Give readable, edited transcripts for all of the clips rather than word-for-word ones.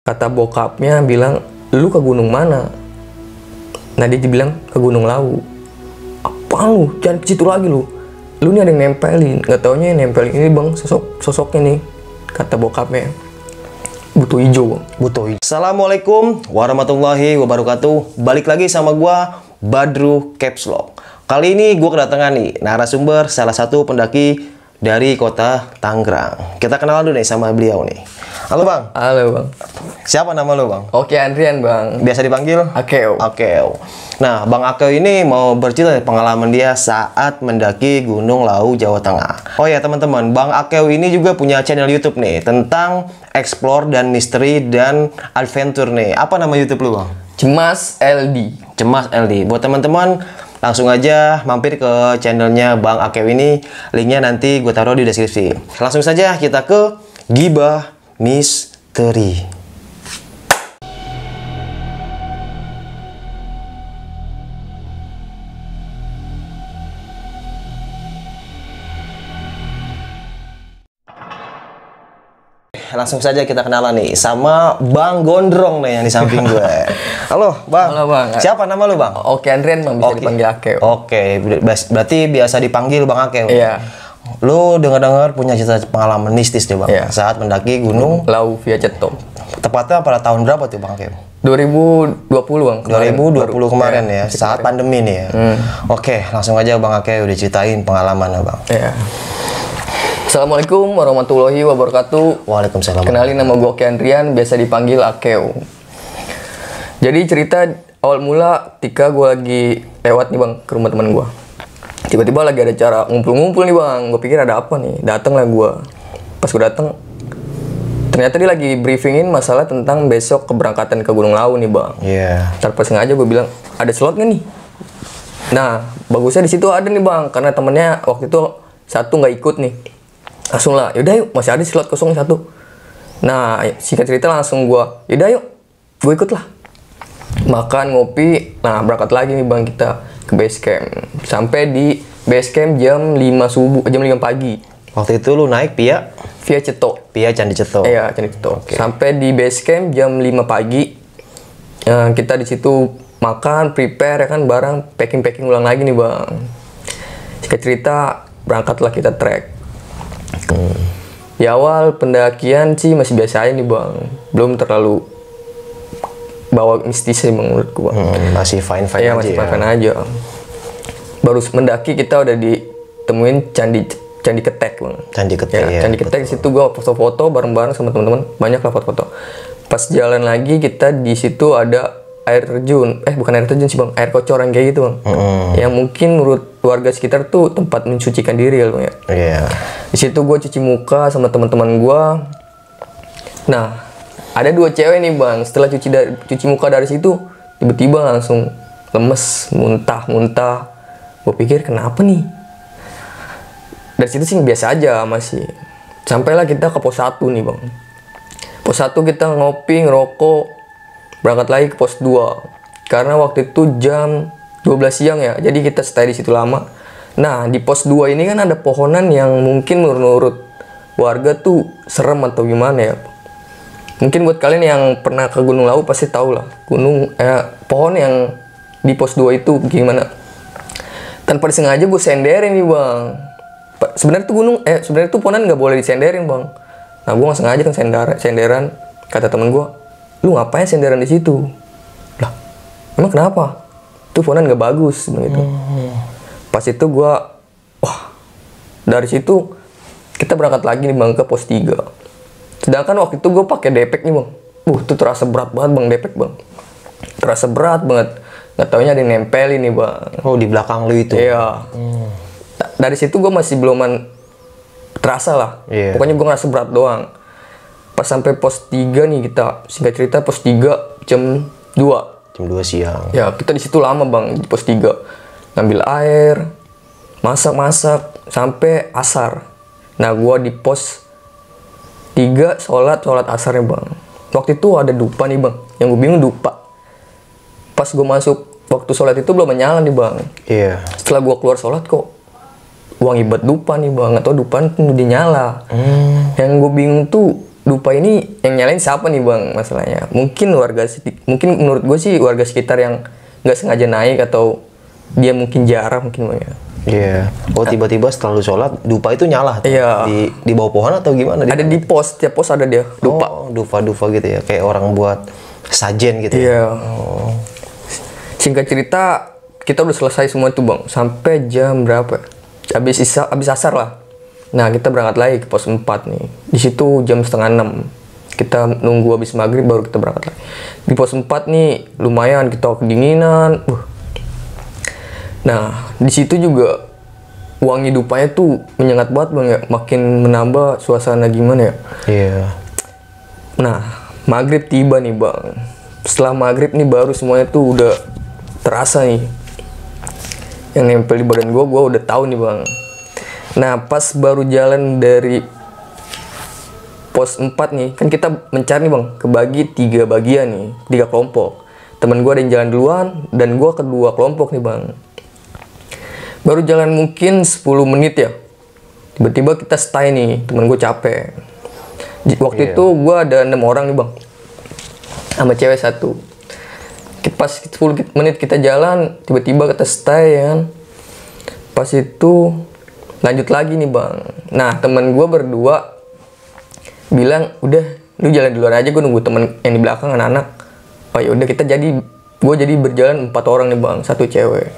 Kata bokapnya bilang, lu ke gunung mana? Nah dia bilang ke Gunung Lawu. Apaan lu? Jangan ke situ lagi lu. Lu nih ada yang nempelin. Gak taunya yang nempelin ini bang sosoknya nih. Kata bokapnya. Butuh hijau bang. Butuh hijau. Assalamualaikum warahmatullahi wabarakatuh. Balik lagi sama gua Badru Caps Lock. Kali ini gua kedatangan nih narasumber salah satu pendaki dari kota Tangerang. Kita kenalan dulu nih sama beliau nih. Halo bang. Halo bang. Siapa nama lo bang? Oke Andrian bang. Biasa dipanggil? Akeo. Akeo. Nah bang Akeo ini mau bercerita pengalaman dia saat mendaki Gunung Lawu Jawa Tengah. Oh ya teman-teman, bang Akeo ini juga punya channel YouTube nih tentang explore dan misteri dan adventure nih. Apa nama YouTube lu bang? Cemas LD. Cemas LD. Buat teman-teman langsung aja mampir ke channelnya Bang Akeo ini. Linknya nanti gue taruh di deskripsi. Langsung saja kita ke Gibah Misteri. Langsung saja kita kenalan nih sama Bang Gondrong nih yang di samping gue. Halo Bang. Halo Bang. Siapa nama lu Bang? Oke Andrian bang, bisa dipanggil Akeo. Oke, berarti biasa dipanggil Bang Akeo. Iya. Lu dengar-dengar punya cerita pengalaman mistis nih Bang, Iya. saat mendaki Gunung Lawu via Ceto. Tepatnya pada tahun berapa tuh Bang Akeo? 2020 bang. 2020 kemarin ya, masih saat kemarin. pandemi nih ya. Oke, langsung aja Bang Akeo udah ceritain pengalamannya Bang. Iya. Assalamualaikum warahmatullahi wabarakatuh. Waalaikumsalam. Kenalin nama gue Oke Andrian, biasa dipanggil Akeo. Jadi cerita awal mula ketika gue lagi lewat nih bang ke rumah teman gue. Tiba-tiba lagi ada cara ngumpul-ngumpul nih bang. Gue pikir ada apa nih. Dateng lah gue. Pas gue dateng, ternyata dia lagi briefingin masalah tentang besok keberangkatan ke Gunung Lawu nih bang. Iya. Tanpa sengaja gue bilang, ada slot nggak nih? Nah, bagusnya di situ ada nih bang, karena temennya waktu itu satu nggak ikut nih. Langsung lah, yaudah yuk, masih ada slot kosong satu. Nah, singkat cerita langsung gue, yaudah yuk, gue ikut lah. Makan, ngopi, nah berangkat lagi nih bang kita ke base camp. Sampai di base camp jam 5 subuh, jam 5 pagi. Waktu itu lu naik via Ceto. Candi Ceto. Iya, Candi Ceto. Oke. Sampai di base camp jam 5 pagi. Kita di situ makan, prepare ya kan, barang packing ulang lagi nih bang. Singkat cerita, berangkatlah kita trek. Di awal pendakian sih masih biasa aja nih bang, belum terlalu bawa mistis sih bang menurutku bang. Masih fine-fine Iya aja masih ya. fine aja. Baru mendaki kita udah ditemuin Candi Ketek bang. Candi Ketek ya. Candi Ketek di situ gua foto-foto bareng-bareng sama teman-teman, banyak lah foto-foto. Pas jalan lagi kita di situ ada air terjun, bukan air terjun sih bang, air kocoran kayak gitu bang. Yang mungkin menurut warga sekitar tuh tempat mensucikan diri ya bang ya. Iya. Di situ gue cuci muka sama teman-teman gue. Nah, ada dua cewek nih bang. Setelah cuci muka dari situ, tiba-tiba langsung lemes, muntah. Gue pikir kenapa nih? Dari situ sih biasa aja masih. Sampailah kita ke pos 1 nih bang. Pos 1 kita ngopi, ngerokok, berangkat lagi ke pos 2. Karena waktu itu jam 12 siang ya, jadi kita stay di situ lama. Nah, di pos 2 ini kan ada pohonan yang mungkin menurut warga tuh serem atau gimana ya. Mungkin buat kalian yang pernah ke Gunung Lawu pasti tahu lah. Pohon yang di pos 2 itu gimana. Tanpa disengaja gue senderin nih bang. Sebenarnya tuh pohonan nggak boleh disenderin bang. Nah, gue nggak sengaja kan senderan. Kata temen gue, lu ngapain senderan di situ? Lah, emang kenapa? Itu pohonan nggak bagus gitu. Pas itu gua, dari situ kita berangkat lagi nih bang ke pos 3. Sedangkan waktu itu gue pakai depek nih bang. Itu terasa berat banget bang, depek bang. Terasa berat banget. Nggak taunya ada yang nempelin nih bang. Oh di belakang lu itu? Iya. Dari situ gue masih belum terasa lah. Iya. Pokoknya gue ngerasa berat doang. Pas sampai pos 3 nih kita, singkat cerita pos 3 jam 2. Jam 2 siang. Ya kita di situ lama bang di pos 3. Ngambil air, masak sampai asar. Nah gua di pos 3 sholat asarnya bang. Waktu itu ada dupa nih bang. Yang gue bingung dupa. Pas gue masuk waktu sholat itu belum menyala nih bang. Iya. Setelah gua keluar sholat kok wangi banget dupa nih bang. Atau dupa itu udah nyala. Yang gue bingung tuh dupa ini yang nyalain siapa nih bang masalahnya? Mungkin mungkin menurut gue sih warga sekitar yang nggak sengaja naik atau dia mungkin jarang mungkin bang ya. Iya. Oh tiba-tiba setelah lu sholat dupa itu nyala tuh. Iya. Di bawah pohon atau gimana? Ada di pos, tiap pos ada dia dupa. Oh, dupa gitu ya, kayak orang buat sajen gitu ya. Iya. Singkat cerita, kita udah selesai semua itu bang, sampai jam berapa? Habis asar lah. Nah kita berangkat lagi ke pos 4 nih. Di situ jam 5:30. Kita nunggu habis maghrib baru kita berangkat lagi. Di pos 4 nih lumayan kita kedinginan. Nah di situ juga wangi dupanya tuh menyengat banget bang ya, makin menambah suasana gimana ya. Iya. Nah maghrib tiba nih bang. Setelah maghrib nih baru semuanya tuh udah terasa nih. Yang nempel di badan gue udah tahu nih bang. Nah pas baru jalan dari pos 4 nih, kan kita mencari nih bang, kebagi 3 bagian nih, 3 kelompok. Temen gue ada yang jalan duluan, dan gue kedua kelompok nih bang. Baru jalan mungkin 10 menit ya, tiba-tiba kita stay nih, temen gue capek. Waktu itu gue ada 6 orang nih bang, sama cewek 1. Pas 10 menit kita jalan, tiba-tiba kita stay ya kan. Pas itu lanjut lagi nih bang. Nah temen gue berdua bilang udah lu jalan duluan aja, gue nunggu temen yang di belakang anak-anak. Oh ya udah gue jadi berjalan 4 orang nih bang, 1 cewek.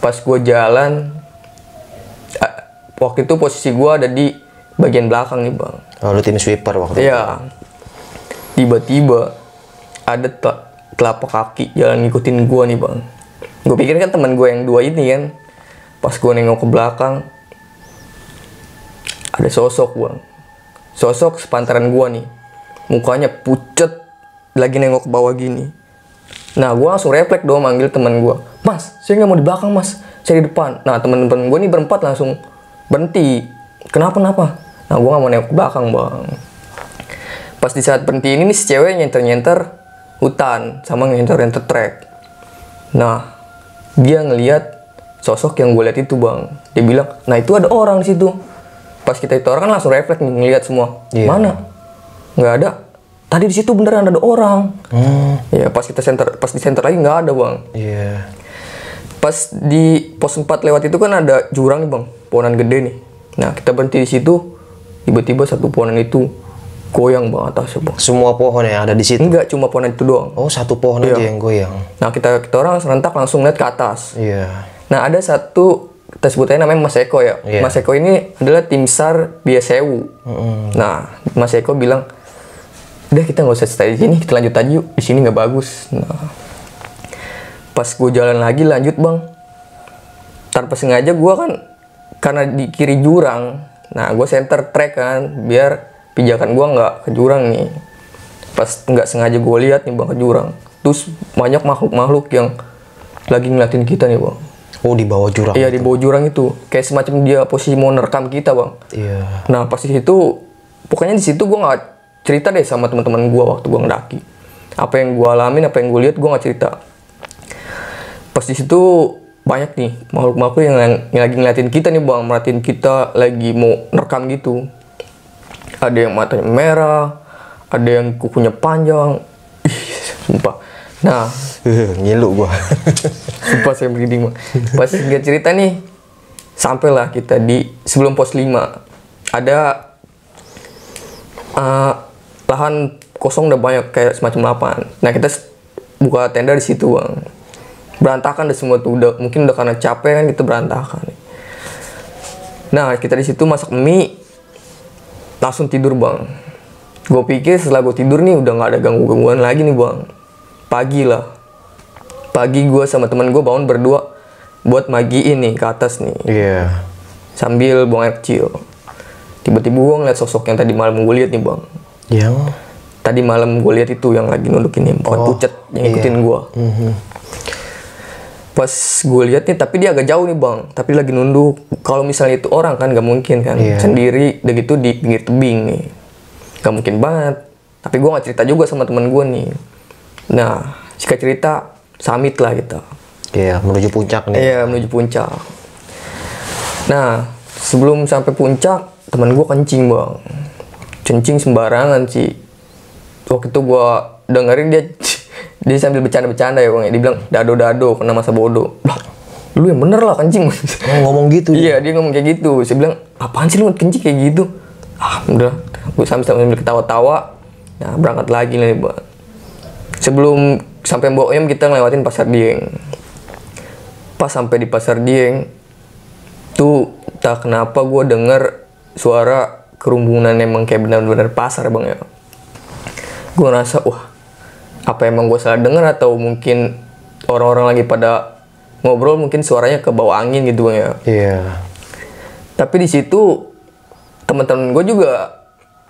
Pas gue jalan, waktu itu posisi gue ada di bagian belakang nih bang. Oh, lu tim sweeper waktu itu? Iya. Tiba-tiba ada telapak kaki jalan ngikutin gue nih bang. Gue pikir kan teman gue yang 2 ini kan. Pas gue nengok ke belakang, ada sosok bang. Sosok sepantaran gue nih. Mukanya pucet, lagi nengok ke bawah gini. Nah gue langsung refleks dong manggil teman gue. Mas, saya nggak mau di belakang mas, saya di depan. Nah teman-teman gue nih berempat langsung berhenti. Kenapa? Nah gue nggak mau nengok ke belakang bang. Pas di saat berhenti ini nih si cewek nyenter hutan sama nyenter trek. Nah dia ngelihat sosok yang gue lihat itu bang. Dia bilang, nah itu ada orang di situ. Pas kita itu orang kan langsung refleks ngelihat semua. Mana? Nggak ada. Tadi di situ beneran ada orang. Ya pas di center lagi nggak ada bang. Iya. Pas di pos 4 lewat itu kan ada jurang nih bang, pohonan gede nih. Nah kita berhenti di situ, tiba-tiba satu pohonan itu goyang bang atasnya bang. Semua pohon yang ada di situ? Enggak, cuma pohonan itu doang. Oh satu pohon aja yang goyang. Nah kita orang serentak langsung lihat ke atas. Iya. Nah ada satu, kita sebut aja namanya Mas Eko ya. Mas Eko ini adalah tim SAR Biasewu. Nah Mas Eko bilang, udah kita nggak usah stay di sini, kita lanjut aja yuk, di sini nggak bagus. Nah pas gue jalan lagi lanjut bang, tanpa sengaja gue kan karena di kiri jurang, nah gue center track kan biar pijakan gue nggak ke jurang nih. Pas nggak sengaja gue lihat nih bang ke jurang, terus banyak makhluk-makhluk yang lagi ngeliatin kita nih bang. Oh di bawah jurang? Iya di bawah jurang itu, kayak semacam dia posisi mau nerekam kita bang. Iya. Nah pas di situ, pokoknya di situ gue nggak cerita deh sama teman-teman gue waktu gue ngedaki. Apa yang gue alamin, apa yang gue lihat, gue nggak cerita. Pas di situ banyak nih makhluk-makhluk yang lagi ngeliatin kita nih bang, merhatiin kita lagi mau nerekam gitu. Ada yang matanya merah, ada yang kukunya panjang. Sumpah. Nah, ngilu gua. Sumpah saya merinding bang. Pas singkat cerita nih, sampailah kita di sebelum pos 5. Ada lahan kosong udah banyak kayak semacam lapangan. Nah kita buka tenda di situ bang. Berantakan deh semua tuh, mungkin udah karena capek kan kita berantakan. Nah kita di situ masak mie, langsung tidur bang. Gue pikir setelah gue tidur nih udah nggak ada gangguan lagi nih bang. Pagi gue sama teman gue bangun berdua buat magiin nih ke atas nih. Iya. Sambil buang air kecil. Tiba-tiba gue ngeliat sosok yang tadi malam gue lihat nih bang. Yang? Tadi malam gue lihat itu yang lagi nundukin nih, bukan pucet yang ngikutin gue. Pas gue lihat nih, tapi dia agak jauh nih bang, tapi lagi nunduk. Kalau misalnya itu orang kan, gak mungkin kan, sendiri, udah gitu di pinggir tebing nih, gak mungkin banget. Tapi gue nggak cerita juga sama teman gue nih. Nah, jika cerita, summit lah kita. Iya, menuju puncak nih. Iya, menuju puncak. Nah, sebelum sampai puncak, teman gue kencing bang. kencing sembarangan sih. Waktu itu gua dengerin dia sambil bercanda-bercanda ya bang, dia bilang dado kena masa bodoh. Lah, lu yang bener lah kencing. Ngomong gitu. Iya, dia ngomong kayak gitu. Saya bilang, apaan sih lu kencing kayak gitu? Ah, udah. Gue sambil ketawa-tawa. Nah, berangkat lagi nih bang. Sebelum sampai Mbok Em kita ngelewatin Pasar Dieng. Pas sampai di Pasar Dieng, tuh tak kenapa gue denger suara kerumunan emang kayak benar-benar pasar bang ya. Gue ngerasa, wah, apa emang gue salah denger atau mungkin orang-orang lagi pada ngobrol, mungkin suaranya ke bawah angin gitu bang ya. Iya. Tapi di situ teman-teman gue juga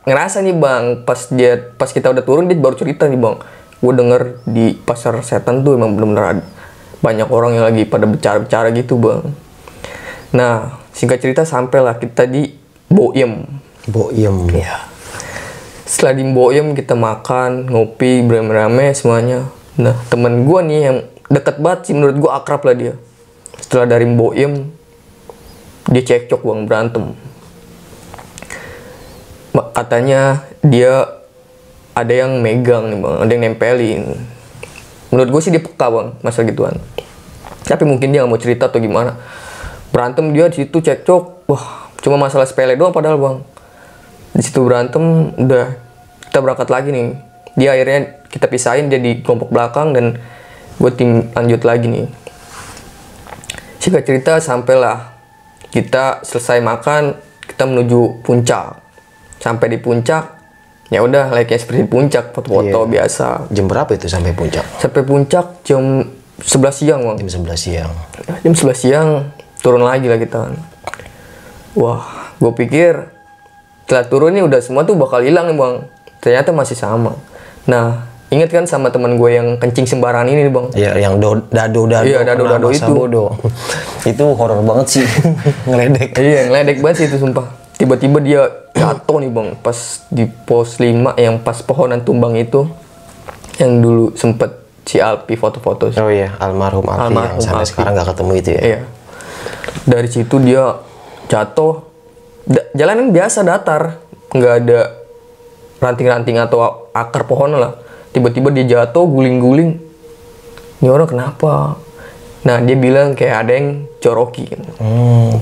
ngerasa nih bang, pas kita udah turun dia baru cerita nih bang, gue denger di Pasar Setan tuh emang bener-bener ada banyak orang yang lagi pada bicara-bicara gitu bang. Nah, singkat cerita sampailah kita di Boiem. Iya. Setelah di Boiem kita makan, ngopi, beramai-ramai semuanya. Nah, teman gue nih yang deket banget sih, menurut gue akrab lah dia. Setelah dari Boiem, dia cekcok bang, berantem. Katanya dia ada yang megang nih bang, ada yang nempelin. Menurut gue sih dia peka bang, masalah gituan. Tapi mungkin dia nggak mau cerita atau gimana. Berantem dia di situ cekcok, wah cuma masalah sepele doang padahal bang. Di situ berantem, udah kita berangkat lagi nih. Dia akhirnya kita pisahin, dia di kelompok belakang dan gue tim lanjut lagi nih. Singkat cerita sampailah kita selesai makan, kita menuju puncak. Sampai di puncak, ya udah layaknya seperti puncak, foto-foto biasa. Jam berapa itu sampai puncak? Sampai puncak jam 11 siang bang. Jam 11 siang. Jam 11 siang turun lagi lah kita. Wah, gue pikir setelah turun nih udah semua tuh bakal hilang nih bang. Ternyata masih sama. Nah, ingat kan sama teman gue yang kencing sembarangan ini nih bang? Iya, yang dado. Iya, dado itu. Bodoh. Itu horor banget sih. Ngeledek. Iya, ngeledek banget sih itu sumpah. Tiba-tiba dia jatuh nih bang, pas di pos 5 yang pas pohonan tumbang itu, yang dulu sempet si Alpi foto-foto. Oh iya, almarhum Alfi yang sampai sekarang nggak ketemu itu ya. Iya. Dari situ dia jatuh. Jalanan biasa datar, nggak ada ranting-ranting atau akar pohon lah. Tiba-tiba dia jatuh, guling-guling. Ini orang kenapa? Nah dia bilang kayak ada yang jorokin.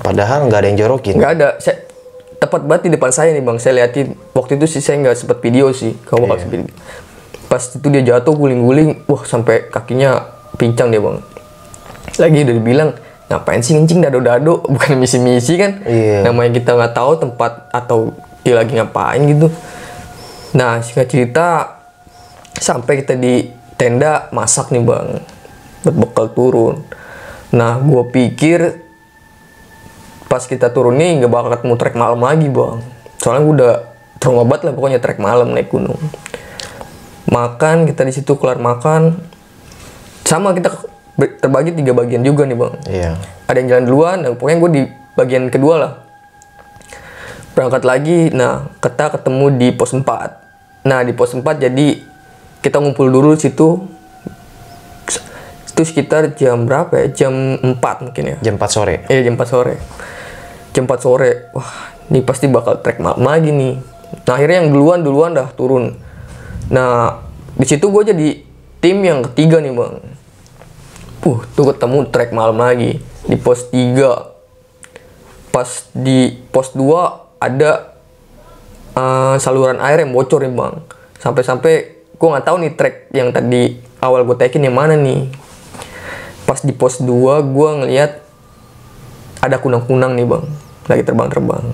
Padahal nggak ada yang jorokin. Nggak ada. Tepat banget di depan saya nih bang, saya liatin. Waktu itu sih saya nggak sempet video sih, kamu bakal video. Pas itu dia jatuh guling-guling, wah sampai kakinya pincang dia bang. Lagi udah dibilang, ngapain sih ngencing dado-dado, bukan misi-misi kan? Iya. Namanya kita nggak tahu tempat atau dia lagi ngapain gitu. Nah singkat cerita, sampai kita di tenda masak nih bang, buat bekal turun. Nah gue pikir pas kita turun nih nggak bakal ketemu trek malam lagi bang, soalnya gue udah trauma banget lah pokoknya trek malam naik gunung. Makan kita di situ, kelar makan sama kita terbagi 3 bagian juga nih bang. Iya. Ada yang jalan duluan, nah, pokoknya gue di bagian kedua lah. Berangkat lagi, nah kita ketemu di pos 4. Nah di pos 4 jadi kita ngumpul dulu situ. Itu sekitar jam berapa ya? Jam 4 mungkin ya. Jam 4 sore. Iya jam 4 sore. Jam 4 sore, wah ini pasti bakal trek malam lagi nih. Nah akhirnya yang duluan dah turun. Nah di situ gue jadi tim yang ketiga nih bang. Tuh ketemu trek malam lagi di pos 3. Pas di pos 2 ada saluran air yang bocor nih bang. Sampai-sampai gue nggak tahu nih trek yang tadi awal gue tekin yang mana nih. Pas di pos 2 gue ngeliat ada kunang-kunang nih bang, lagi terbang-terbang.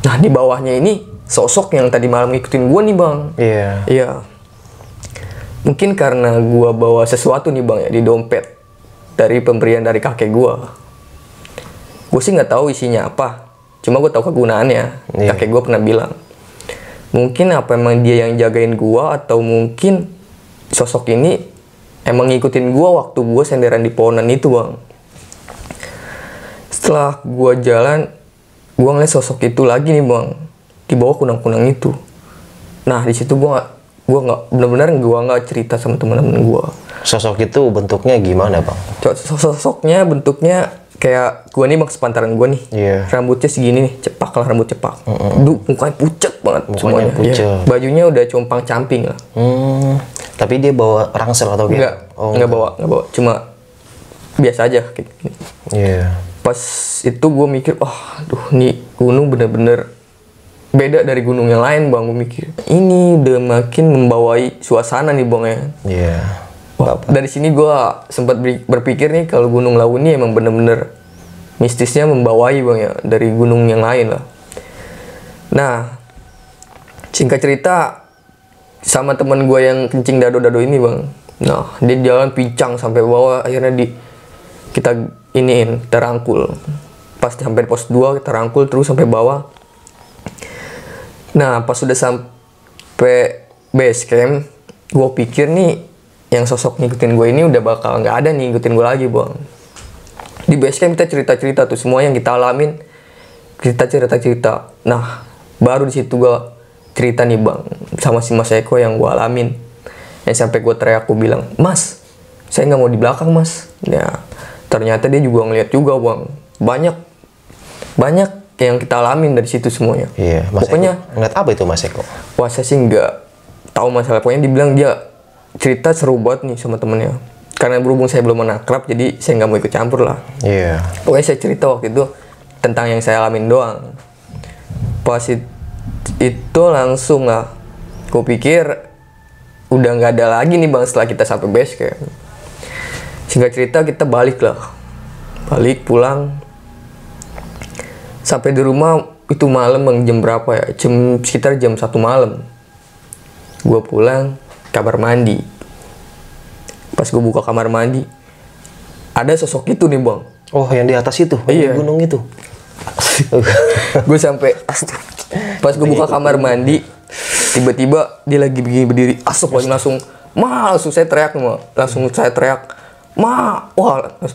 Nah di bawahnya ini sosok yang tadi malam ngikutin gue nih bang. Iya. Iya. Mungkin karena gue bawa sesuatu nih bang ya di dompet dari pemberian dari kakek gue. Gue sih nggak tahu isinya apa, cuma gue tahu kegunaannya. Iya. Kakek gue pernah bilang. Mungkin apa emang dia yang jagain gue atau mungkin sosok ini emang ngikutin gue waktu gue senderan di pohonan itu bang. Setelah gue jalan, gue ngeliat sosok itu lagi nih bang, di bawah kunang-kunang itu. Nah di situ gue nggak benar-benar gue nggak cerita sama teman-teman gue. Sosok itu bentuknya gimana bang? Sosoknya bentuknya kayak gue nih bang, sepantaran gue nih. Iya. Rambutnya segini nih, cepak lah rambut cepak. Mukanya pucat banget Mukanya semuanya. pucet. Iya. Bajunya udah compang camping lah. Tapi dia bawa rangsel atau gitu? Enggak bawa. Cuma biasa aja kayak gini. Iya. Pas itu gue mikir, aduh nih gunung bener-bener beda dari gunung yang lain bang. Gue mikir ini udah makin membawai suasana nih bang ya. Iya. Wah, dari sini gue sempat berpikir nih kalau Gunung Lawu ini emang bener-bener mistisnya membawai bang ya dari gunung yang lain lah. Nah, singkat cerita sama teman gue yang kencing dado-dado ini bang. Nah, dia jalan pincang sampai bawah, akhirnya kita iniin terangkul. Pas sampai pos 2 kita rangkul terus sampai bawah. Nah, pas sudah sampai base camp, gue pikir nih yang sosok ngikutin gue ini udah bakal nggak ada nih ngikutin gue lagi bang. Di base camp kita cerita-cerita tuh semua yang kita alamin, kita cerita-cerita. Nah, baru di situ gue cerita nih bang sama si Mas Eko yang gue alamin. Yang sampai gue teriak, gue bilang, Mas, saya nggak mau di belakang mas. Ya, ternyata dia juga ngeliat juga bang. Banyak yang kita alamin dari situ semuanya. Iya. Mas Pokoknya Eko ngeliat apa itu Mas Eko? wah saya sih nggak tahu masalah. Pokoknya dibilang dia cerita seru banget nih sama temennya. Karena berhubung saya belum akrab, jadi saya nggak mau ikut campur lah. Iya. Pokoknya saya cerita waktu itu tentang yang saya alamin doang. Pas itu langsung lah, gue pikir udah nggak ada lagi nih bang setelah kita sampai base camp. Singkat cerita kita balik pulang. Sampai di rumah itu malam bang, jam berapa ya? Sekitar jam 1 malam. Gue pulang, kamar mandi. Pas gue buka kamar mandi, ada sosok itu nih bang. Oh, yang di atas itu? Iya. Di gunung itu? Gue sampai pas gue buka kamar mandi, tiba-tiba dia lagi begini berdiri, langsung saya teriak wah langsung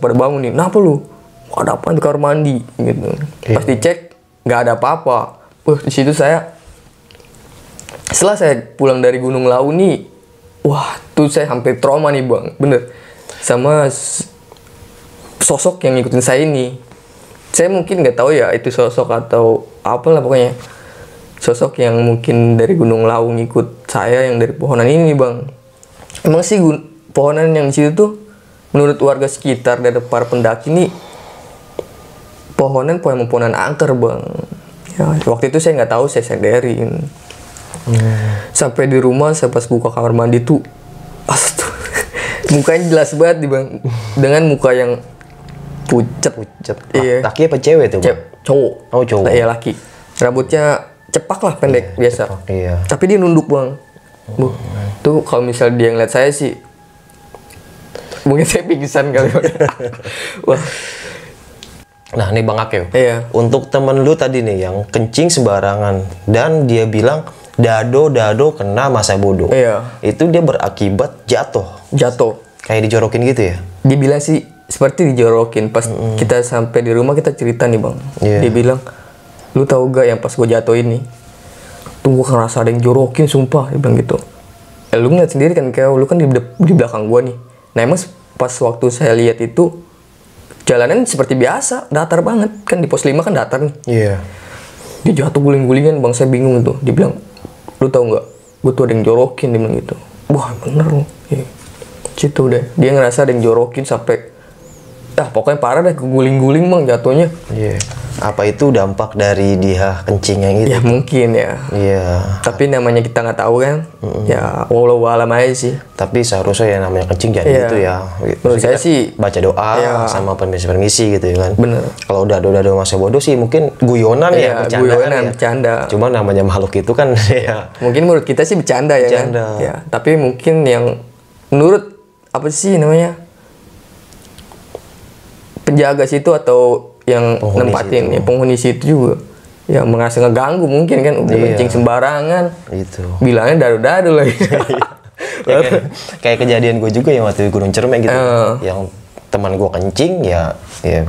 pada bangun nih, kenapa lu? Ada apa di kamar mandi gitu. Pas dicek nggak ada apa-apa. Di situ setelah saya pulang dari Gunung Lawu nih, wah tuh saya hampir trauma nih bang, bener, sama sosok yang ngikutin saya ini. Saya mungkin nggak tahu ya itu sosok atau apalah, pokoknya sosok yang mungkin dari Gunung Lawu ngikut saya yang dari pohonan ini bang. Emang sih pohonan yang di situ tuh menurut warga sekitar dari para pendaki ini pohonan angker bang. Ya, waktu itu saya nggak tahu, saya sadarin. Sampai di rumah saya pas buka kamar mandi tuh, mukanya jelas banget nih bang, dengan muka yang pucet. Iya. Laki apa cewek tuh? Cowok. Oh, cowok. Nah, iya laki. Rambutnya cepak lah, pendek biasa. Cepak, iya. Tapi dia nunduk bang. Tuh kalau misal dia ngeliat saya sih, mungkin saya pingsan kali. Wah. Nah, nih Bang Akeo. Iya. Untuk temen lu tadi nih yang kencing sembarangan dan dia bilang dado kena masa bodoh. Iya. Itu dia berakibat jatuh. Kayak dijorokin gitu ya? Dia bilang sih seperti dijorokin. Pas kita sampai di rumah kita cerita nih bang. Iya. Dia bilang, lu tahu gak yang pas gue jatuh ini? Tuh gue ngerasa ada yang jorokin, sumpah. Dia bilang gitu. Lu ngeliat sendiri kan, kayak lu kan di belakang gue nih. Nah emang pas waktu saya lihat itu, jalanan seperti biasa, datar banget. Kan di pos 5 kan datar nih. Iya. Dia jatuh guling-gulingan bang, saya bingung tuh. Dia bilang, lu tahu nggak? Gue tuh ada yang jorokin, dia bilang gitu. Wah bener loh. Iya. Situ deh. Dia ngerasa ada yang jorokin sampai, pokoknya parah deh, guling-guling bang jatuhnya. Iya. Apa itu dampak dari dia kencing yang itu? Ya mungkin ya. Iya. Tapi namanya kita nggak tahu kan. Ya wallahu alam aja sih. Tapi seharusnya ya namanya kencing jangan Iya. gitu ya. Menurut saya sih baca doa iya. sama permisi gitu ya kan. Bener. Kalau dado masa bodoh sih mungkin guyonan Iya, ya, guyonan, ya. bercanda. Cuma namanya makhluk itu kan ya. Mungkin menurut kita sih bercanda ya Bercanda. kan. Ya. Tapi mungkin yang menurut apa sih namanya, penjaga situ atau yang Penghuni nempatin situ. ya penghuni situ juga ya merasa ngeganggu mungkin kan, udah Iya. kencing sembarangan, Itu. bilangnya dadu-dadu lagi. Kayak kejadian gue juga yang waktu di Gunung Cermek gitu. Eh. Yang teman gue kencing ya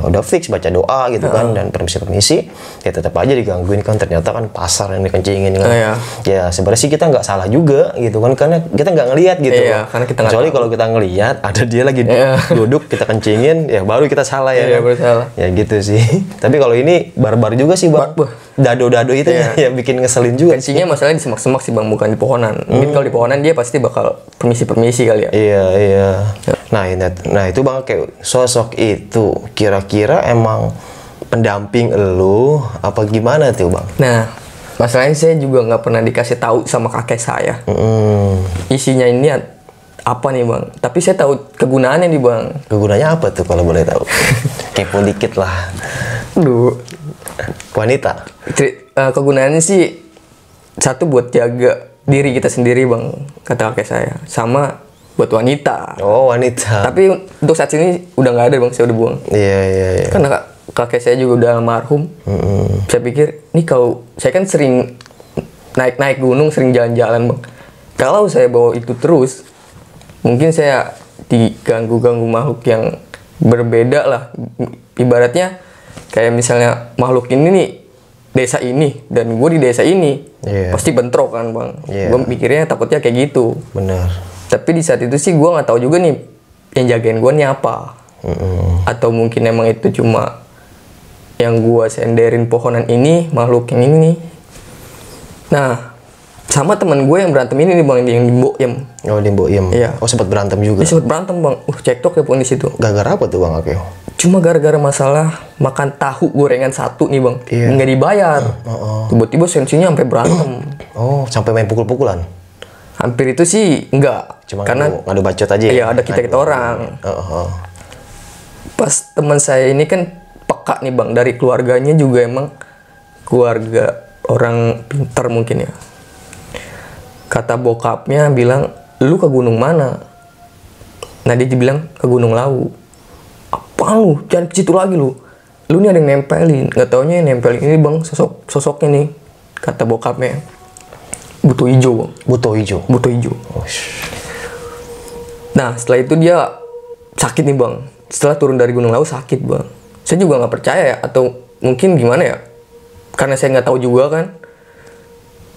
udah fix baca doa gitu kan dan permisi ya tetap aja digangguin kan, ternyata kan pasar yang dikencingin kan. Iya. Ya sebenarnya sih kita nggak salah juga gitu kan, karena kita nggak ngelihat gitu. Iya, karena kita nggak kecuali tahu. kalau kita ngelihat ada dia lagi Iya. duduk kita kencingin ya baru kita salah ya Iya, kan? baru salah. Ya gitu sih. Tapi kalau ini barbar juga sih bang. Wah, dado-dado itu ya bikin ngeselin juga. Kencingnya masalahnya di semak-semak sih bang, bukan di pohonan. Mungkin kalau di pohonan dia pasti bakal permisi-permisi kali ya. Iya. Nah itu bang kayak sosok itu kira-kira emang pendamping elu apa gimana tuh bang? Nah masalahnya saya juga nggak pernah dikasih tahu sama kakek saya. Isinya ini apa nih bang? Tapi saya tahu kegunaannya nih bang. Kegunaannya apa tuh kalau boleh tahu? Kepo dikit lah. Aduh. Wanita. Kegunaannya sih satu buat jaga diri kita sendiri bang, kata kakek saya. Sama buat wanita. Oh wanita. Tapi untuk saat ini udah nggak ada bang, saya udah buang. Iya. Karena kakek saya juga udah almarhum. Saya pikir, nih kalau saya kan sering naik gunung, sering jalan-jalan bang. Kalau saya bawa itu terus, mungkin saya diganggu-ganggu makhluk yang berbeda lah. Ibaratnya kayak misalnya makhluk ini nih desa ini dan gue di desa ini, pasti bentrok kan bang. Gue mikirnya takutnya kayak gitu. Benar. Tapi di saat itu sih gue nggak tahu juga nih yang jagain gue nih apa. Atau mungkin emang itu cuma yang gue senderin pohonan ini, makhluk yang ini nih. Nah, sama teman gue yang berantem ini nih bang, yang di Boyem. Oh di Boyem. Iya. Oh sempat berantem juga. Dia sempat berantem bang. Cekcok ya pun di situ. Gara-gara apa tuh bang Akeo? Cuma gara-gara masalah makan tahu gorengan satu nih bang. Nggak dibayar. Tiba-tiba sensinya sampai berantem. Oh sampai main pukul-pukulan? Hampir itu sih enggak. Cuma karena ngadu bacot aja ya? Iya ada kita orang. Pas teman saya ini kan peka nih bang, dari keluarganya juga emang keluarga orang pintar mungkin ya. Kata bokapnya bilang, lu ke gunung mana? Nah dia dibilang ke Gunung Lawu. Apa lu? Jangan ke situ lagi lu. Lu nih ada yang nempelin. Gak taunya yang nempelin ini bang, sosoknya nih. Kata bokapnya, butuh hijau bang. Butuh hijau? Butuh hijau. Nah setelah itu dia sakit nih bang. Setelah turun dari Gunung Lawu sakit bang. Saya juga nggak percaya ya, atau mungkin gimana ya, karena saya nggak tahu juga kan.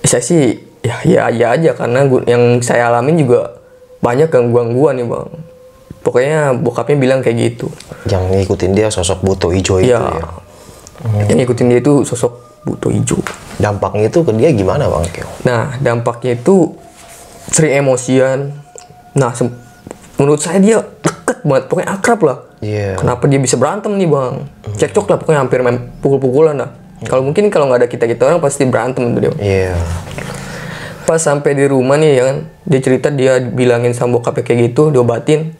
Saya sih ya aja karena yang saya alamin juga banyak gangguan nih bang. Pokoknya bokapnya bilang kayak gitu. Yang ngikutin dia sosok butuh hijau itu ya? Yang ngikutin dia itu sosok butuh hijau. Dampaknya itu ke dia gimana bang Kyo? Nah dampaknya itu sering emosian. Nah menurut saya dia deket banget, pokoknya akrab lah. Kenapa dia bisa berantem nih bang? Cekcok lah, pokoknya hampir main pukul-pukulan lah. Kalau mungkin kalau nggak ada kita orang pasti berantem tuh dia. Pas sampai di rumah nih ya kan, dia cerita dia bilangin sama bokapnya kayak gitu, diobatin,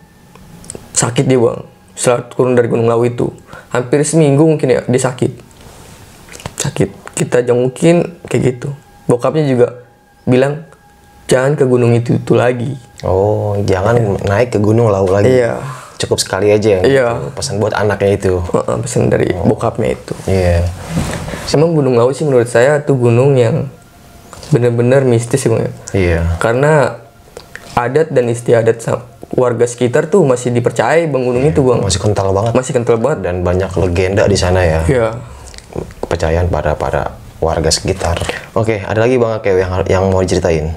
sakit dia bang. Setelah turun dari Gunung Lawu itu, hampir seminggu mungkin ya dia sakit. Kita jengukin kayak gitu. Bokapnya juga bilang jangan ke gunung itu lagi. Oh, jangan naik ke Gunung Lawu lagi. Iya. Cukup sekali aja. Pesan buat anaknya itu. Pesan dari bokapnya itu. Iya. Emang Gunung Lawu sih menurut saya tuh gunung yang benar-benar mistis sih bang. Iya. Karena adat dan istiadat warga sekitar tuh masih dipercaya bang gunung itu bang. Masih kental banget. Masih kental banget. Dan banyak legenda di sana ya. Iya. Kepercayaan para warga sekitar. Oke, ada lagi bang Akeo yang mau diceritain?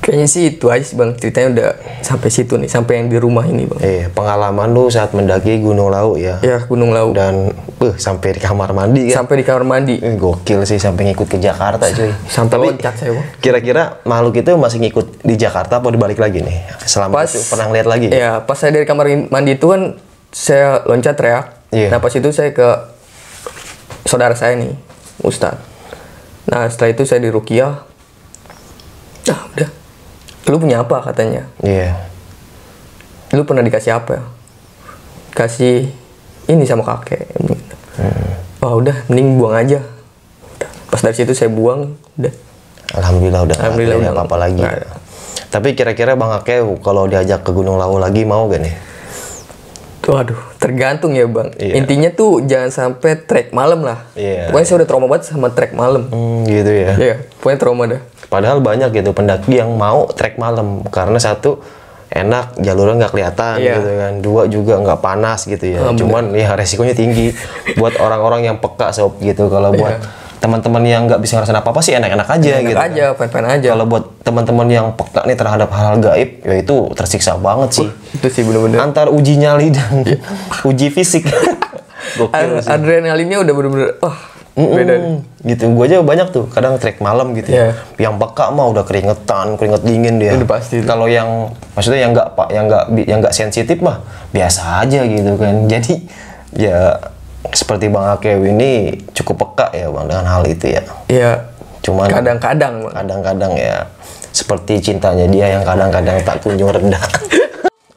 Kayaknya sih itu aja sih bang, ceritanya udah sampai situ nih, sampai yang di rumah ini bang. Pengalaman lu saat mendaki Gunung Lawu ya? Iya, Gunung Lawu. Dan sampai di kamar mandi kan? Sampai di kamar mandi. Gokil sih, sampai ngikut ke Jakarta cuy. Sampai loncat saya bang. Kira-kira makhluk itu masih ngikut di Jakarta apa dibalik lagi nih? Selama itu pernah ngeliat lagi? Iya, pas saya dari kamar mandi itu kan saya loncat teriak. Nah pas itu saya ke saudara saya nih, Ustadz. Nah setelah itu saya diruqyah. Nah udah. Lu punya apa katanya? Lu pernah dikasih apa? Kasih ini sama kakek. Oh udah, mending buang aja. Pas dari situ saya buang, udah. Alhamdulillah udah nggak apa-apa lagi. Tapi kira-kira Bang Akeo kalau diajak ke Gunung Lawu lagi mau gak nih? Waduh, tergantung ya bang. Intinya tuh jangan sampai trek malam lah. Pokoknya saya udah trauma banget sama trek malam. Gitu ya? Iya, pokoknya trauma dah. Padahal banyak gitu pendaki yang mau trek malam karena satu enak, jalurnya nggak kelihatan gitu kan. Dua juga nggak panas gitu ya. Cuman ya resikonya tinggi buat orang-orang yang peka sob gitu. Kalau buat teman-teman yang nggak bisa ngerasain apa-apa sih enak-enak aja gitu. Enak aja, fine-fine aja. Kalau buat teman-teman yang peka nih terhadap hal gaib, ya itu tersiksa banget sih. Itu sih bener-bener. Antar uji nyali dan uji fisik. Gokil sih. Adrenalinnya udah bener-bener, Beda. Gitu. Gue aja banyak tuh kadang trek malam gitu ya. Yang peka mah udah keringet dingin dia. Udah pasti. Kalau yang maksudnya yang nggak sensitif mah biasa aja gitu kan. Jadi ya seperti Bang Akew ini cukup peka ya Bang dengan hal itu ya. Iya. Cuman Kadang-kadang, Bang. kadang-kadang ya seperti cintanya dia yang kadang-kadang tak kunjung reda.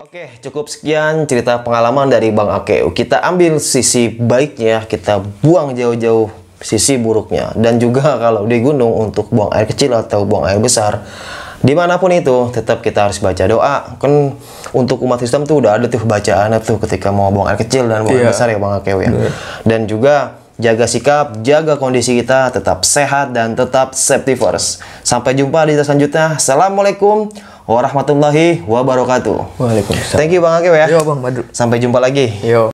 Oke, cukup sekian cerita pengalaman dari Bang Akew. Kita ambil sisi baiknya, kita buang jauh-jauh sisi buruknya. Dan juga kalau di gunung untuk buang air kecil atau buang air besar, dimanapun itu tetap kita harus baca doa. Kan untuk umat Islam tuh udah ada tuh bacaan tuh ketika mau buang air kecil dan buang air besar ya Bang Akew ya. Dan juga jaga sikap, jaga kondisi kita, tetap sehat dan tetap safety first. Sampai jumpa di selanjutnya. Assalamualaikum warahmatullahi wabarakatuh. Waalaikumsalam. Thank you Bang Akew ya. Yo, Bang Badru. Sampai jumpa lagi. Yo.